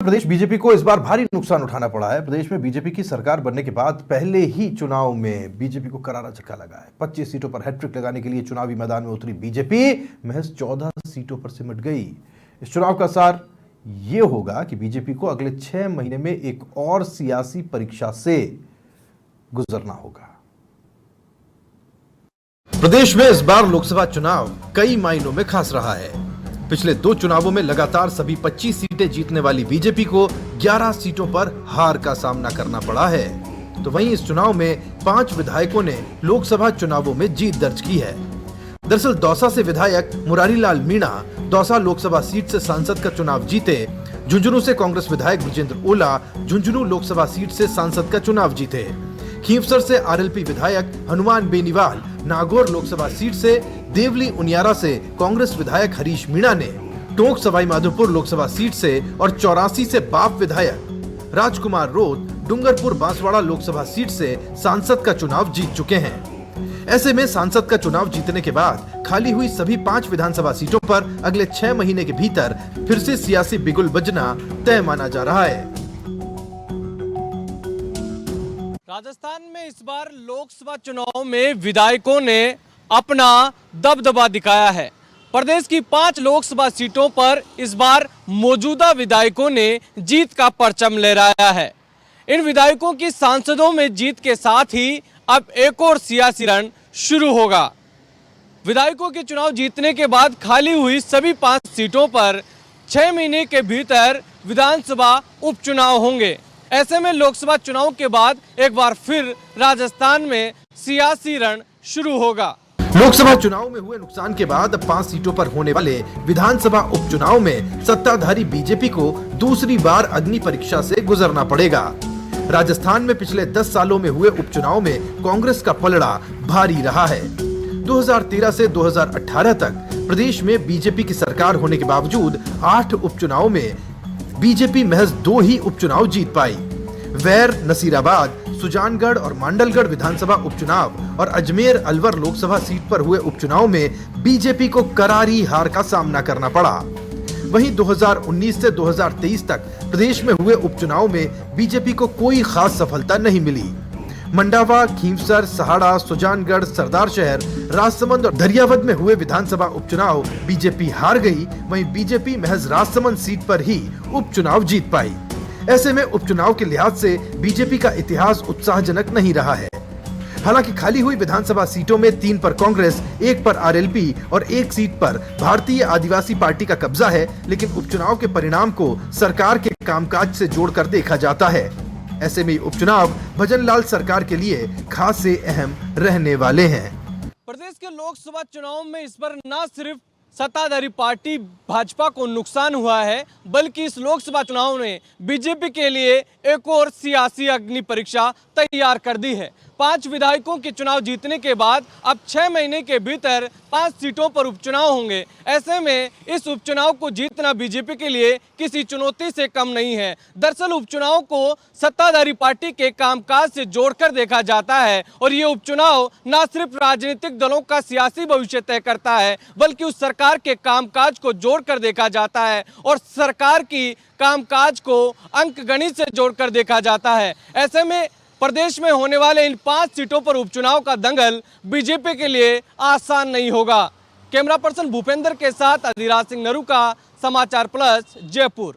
प्रदेश BJP को इस बार भारी नुकसान उठाना पड़ा है। प्रदेश में बीजेपी की सरकार बनने के बाद पहले ही चुनाव में बीजेपी को करारा झटका लगा है। 25 सीटों पर हैट्रिक लगाने के लिए चुनावी मैदान में उतरी बीजेपी महज 14 सीटों पर सिमट गई। इस चुनाव का सार यह होगा कि बीजेपी को अगले 6 महीने में एक और सियासी परीक्षा से गुजरना होगा। प्रदेश में इस बार लोकसभा चुनाव कई मायनों में खास रहा है। पिछले 2 चुनावों में लगातार सभी 25 सीटें जीतने वाली बीजेपी को 11 सीटों पर हार का सामना करना पड़ा है। तो वहीं इस चुनाव में 5 विधायकों ने लोकसभा चुनावों में जीत दर्ज की है। दरअसल दौसा से विधायक मुरारीलाल मीणा दौसा लोकसभा सीट से सांसद का चुनाव जीते। झुंझुनू से कांग्रेस विधायक विजेंद्र ओला झुंझुनू लोकसभा सीट से सांसद का चुनाव जीते। खींवसर से आरएलपी विधायक हनुमान बेनीवाल नागौर लोकसभा सीट से, देवली उनियारा से कांग्रेस विधायक हरीश मीणा ने, टोंक सवाईमाधोपुर लोकसभा सीट से और 84 से बाप विधायक राजकुमार रोत डूंगरपुर बांसवाड़ा लोकसभा सीट से सांसद का चुनाव जीत चुके हैं। ऐसे में सांसद का चुनाव जीतने के बाद खाली हुई सभी 5 विधानसभा सीटों पर अगले 6 महीने के भीतर फिर से सियासी बिगुल बजना तय माना जा रहा है। राजस्थान में इस बार लोकसभा चुनाव में विधायकों ने अपना दबदबा दिखाया है। प्रदेश की 5 लोकसभा सीटों पर इस बार मौजूदा विधायकों ने जीत का परचम लहराया है। इन विधायकों की सांसदों में जीत के साथ ही अब एक और सियासी रण शुरू होगा। विधायकों के चुनाव जीतने के बाद खाली हुई सभी 5 सीटों पर 6 महीने के भीतर विधानसभा उपचुनाव होंगे। ऐसे में लोकसभा चुनाव के बाद एक बार फिर राजस्थान में सियासी रण शुरू होगा। लोकसभा चुनाव में हुए नुकसान के बाद अब 5 सीटों पर होने वाले विधानसभा उपचुनाव में सत्ताधारी बीजेपी को दूसरी बार अग्नि परीक्षा से गुजरना पड़ेगा। राजस्थान में पिछले 10 सालों में हुए उपचुनाव में कांग्रेस का पलड़ा भारी रहा है। 2013 से 2018 तक प्रदेश में बीजेपी की सरकार होने के बावजूद 8 उपचुनाव में बीजेपी महज 2 ही उपचुनाव जीत पाई। वैर, नसीराबाद, सुजानगढ़ और मांडलगढ़ विधानसभा उपचुनाव और अजमेर अलवर लोकसभा सीट पर हुए उपचुनाव में बीजेपी को करारी हार का सामना करना पड़ा। वहीं 2019 से 2023 तक प्रदेश में हुए उपचुनाव में बीजेपी को कोई खास सफलता नहीं मिली। मंडावा, खींवसर, सहाड़ा, सुजानगढ़, सरदार शहर, राजसमंद और दरियावद में हुए विधानसभा उपचुनाव बीजेपी हार गई। वहीं बीजेपी महज राजसमंद सीट पर ही उपचुनाव जीत पाई। ऐसे में उपचुनाव के लिहाज से बीजेपी का इतिहास उत्साहजनक नहीं रहा है। हालांकि खाली हुई विधानसभा सीटों में 3 पर कांग्रेस, 1 पर आरएलपी और 1 सीट पर भारतीय आदिवासी पार्टी का कब्जा है, लेकिन उपचुनाव के परिणाम को सरकार के कामकाज से जोड़कर देखा जाता है। ऐसे में उपचुनाव भजनलाल सरकार के लिए खास से अहम रहने वाले हैं। प्रदेश के लोकसभा चुनाव में इस बार न सिर्फ सत्ताधारी पार्टी भाजपा को नुकसान हुआ है, बल्कि इस लोकसभा चुनाव ने बीजेपी के लिए एक और सियासी अग्नि परीक्षा तैयार कर दी है। 5 विधायकों के चुनाव जीतने के बाद अब 6 महीने के भीतर 5 सीटों पर उपचुनाव होंगे। ऐसे में इस उपचुनाव को जीतना बीजेपी के लिए किसी चुनौती से कम नहीं है। दरअसल उपचुनाव को सत्ताधारी पार्टी के कामकाज से जोड़कर देखा जाता है और ये उपचुनाव न सिर्फ राजनीतिक दलों का सियासी भविष्य तय करता है, बल्कि उस सरकार के कामकाज को जोड़कर देखा जाता है और सरकार की कामकाज को अंकगणित से जोड़कर देखा जाता है। ऐसे में प्रदेश में होने वाले इन 5 सीटों पर उपचुनाव का दंगल बीजेपी के लिए आसान नहीं होगा। कैमरा पर्सन भूपेंद्र के साथ अधिराज सिंह नरू का समाचार प्लस जयपुर।